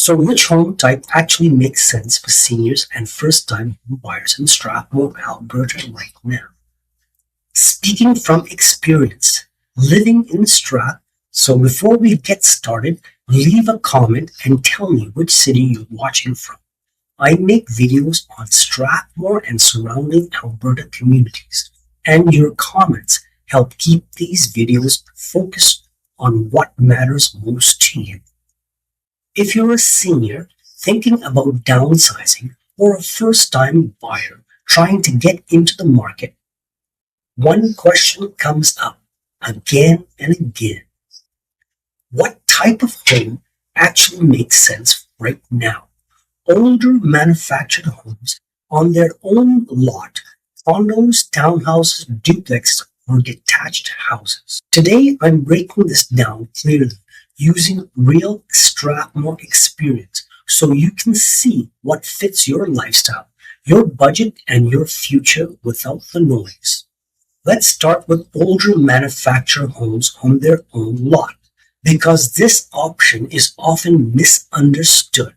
So which home type actually makes sense for seniors and first-time home buyers in Strathmore, Alberta right now? Speaking from experience, living in Strath, so before we get started, leave a comment and tell me which city you're watching from. I make videos on Strathmore and surrounding Alberta communities, and your comments help keep these videos focused on what matters most to you. If you're a senior thinking about downsizing or a first-time buyer trying to get into the market, one question comes up again and again. What type of home actually makes sense right now? Older manufactured homes on their own lot, condos, townhouses, duplexes, or detached houses. Today, I'm breaking this down clearly using real Strathmore experience so you can see what fits your lifestyle, your budget, and your future without the noise. Let's start with older manufactured homes on their own lot, because this option is often misunderstood.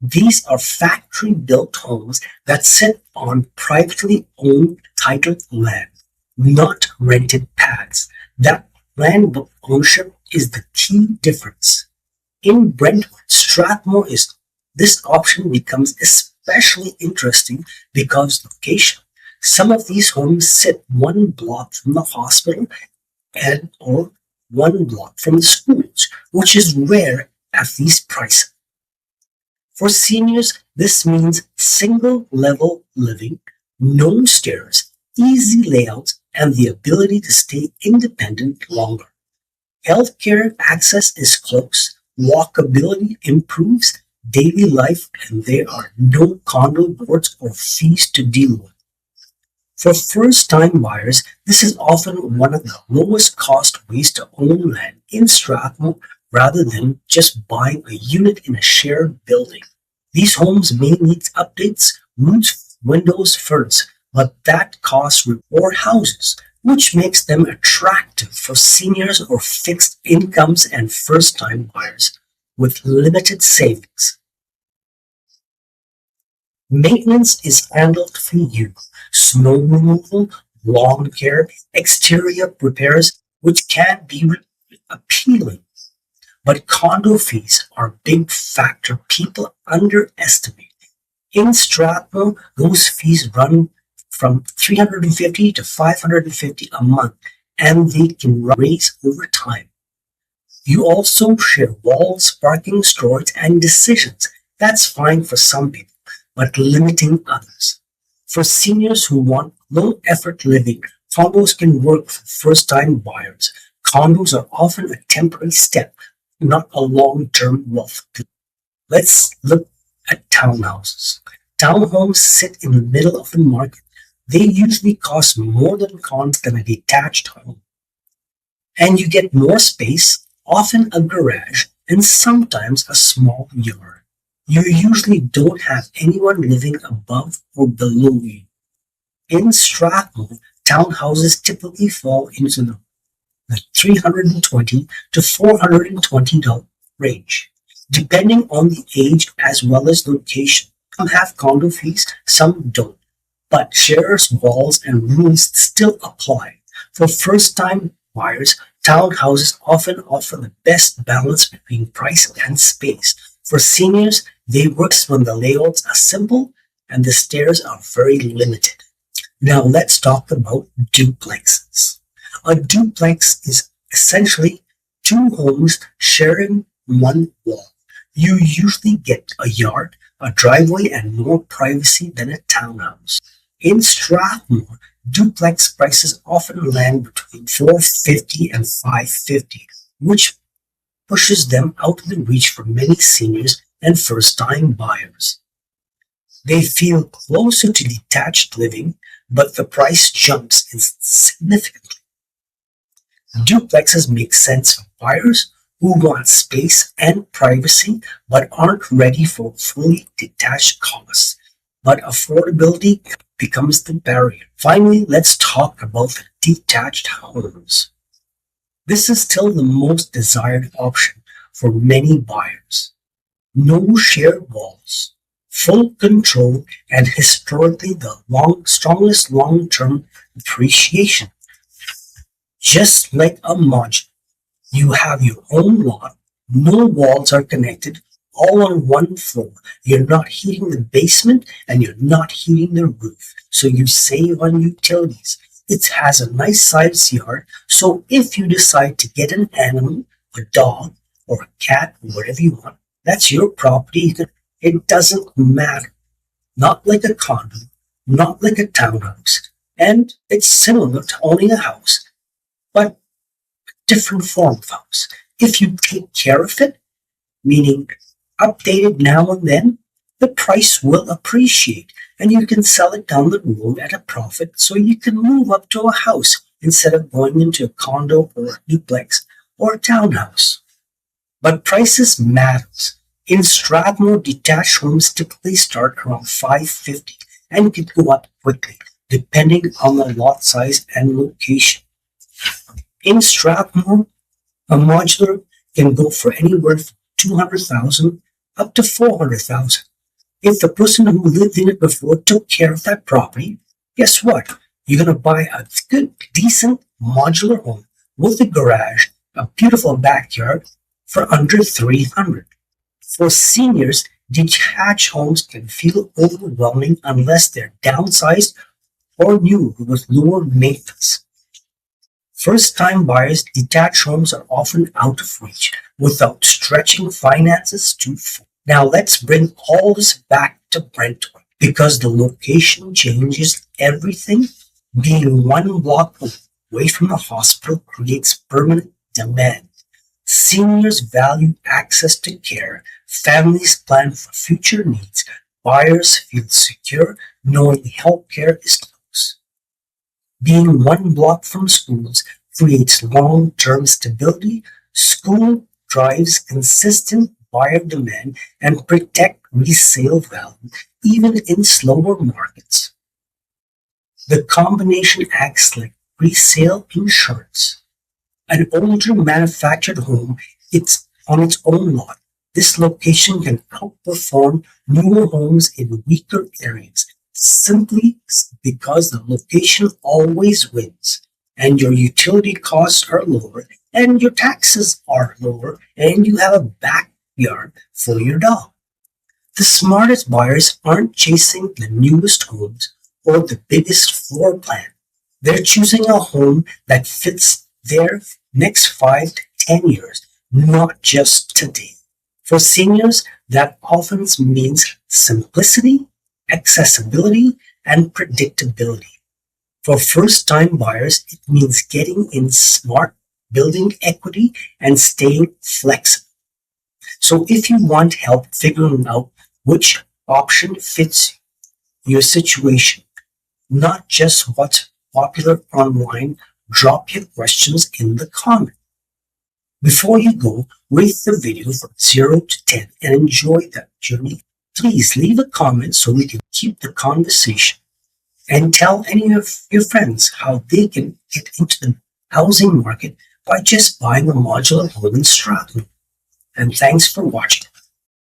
These are factory-built homes that sit on privately owned titled land, not rented pads. That land ownership is the key difference. In Brentwood, Strathmore this option becomes especially interesting because location. Some of these homes sit one block from the hospital and or one block from the schools, which is rare at these prices. For seniors, this means single-level living, no stairs, easy layouts, and the ability to stay independent longer. Healthcare access is close, walkability improves daily life, and there are no condo boards or fees to deal with. For first-time buyers, this is often one of the lowest cost ways to own land in Strathmore rather than just buying a unit in a shared building. These homes may need updates, roofs, windows, furnace, but that costs more houses, which makes them attractive for seniors or fixed incomes and first-time buyers with limited savings. Maintenance is handled for you. Snow removal, lawn care, exterior repairs, which can be appealing. But condo fees are a big factor people underestimate. In Strathmore, those fees run from $350 to $550 a month, and they can raise over time. You also share walls, parking, storage, and decisions. That's fine for some people, but limiting others. For seniors who want low-effort living, condos can work for first-time buyers. Condos are often a temporary step, not a long-term wealth. Let's look at townhouses. Townhomes sit in the middle of the market. They usually cost more than a detached home. And you get more space, often a garage, and sometimes a small yard. You usually don't have anyone living above or below you. In Strathmore, townhouses typically fall into the $320 to $420 range, depending on the age as well as location. Some have condo fees, some don't, but shares, walls, and rooms still apply. For first-time buyers, townhouses often offer the best balance between price and space. For seniors, they work when the layouts are simple and the stairs are very limited. Now let's talk about duplexes. A duplex is essentially two homes sharing one wall. You usually get a yard, a driveway, and more privacy than a townhouse. In Strathmore, duplex prices often land between $450 and $550, which pushes them out of the reach for many seniors and first-time buyers. They feel closer to detached living, but the price jumps significantly. Duplexes make sense for buyers who want space and privacy but aren't ready for fully detached costs. But affordability becomes the barrier. Finally, let's talk about the detached homes. This is still the most desired option for many buyers. no shared walls, full control, and historically the strongest long-term appreciation. Just like a module, you have your own lot, no walls are connected, all on one floor. You're not heating the basement and you're not heating the roof, so you save on utilities. It has a nice sized yard, so if you decide to get an animal, a dog, or a cat, or whatever you want, that's your property. It doesn't matter. Not like a condo, not like a townhouse. And it's similar to owning a house, but different form of house. If you take care of it, meaning update it now and then, the price will appreciate and you can sell it down the road at a profit so you can move up to a house instead of going into a condo or a duplex or a townhouse. But prices matters. In Strathmore, detached homes typically start around 550 and can go up quickly depending on the lot size and location. In Strathmore, a modular can go for anywhere from 200,000 up to 400,000. If the person who lived in it before took care of that property, guess what? You're going to buy a good, decent modular home with a garage, a beautiful backyard for under 300. For seniors, detached homes can feel overwhelming unless they're downsized or new with lower maintenance. First-time buyers, detached homes are often out of reach without stretching finances too far. Now let's bring all this back to Brentwood because the location changes everything. Being one block away from the hospital creates permanent demand. Seniors value access to care. Families plan for future needs. Buyers feel secure knowing healthcare is close. Being one block from schools creates long-term stability. School drives consistent buyer demand and protect resale value even in slower markets. The combination acts like resale insurance. An older manufactured home, it's on its own lot. This location can outperform newer homes in weaker areas simply because the location always wins and your utility costs are lower and your taxes are lower and you have a backyard for your dog. The smartest buyers aren't chasing the newest homes or the biggest floor plan. They're choosing a home that fits their next 5 to 10 years, not just today. For seniors, that often means simplicity, accessibility, and predictability. For first-time buyers, it means getting in smart, building equity, and staying flexible. So if you want help figuring out which option fits your situation, not just what's popular online, drop your questions in the comment. Before you go, rate the video from 0 to 10 and enjoy that journey. Please leave a comment so we can keep the conversation. And tell any of your friends how they can get into the housing market by just buying a modular home in Strathmore. And thanks for watching.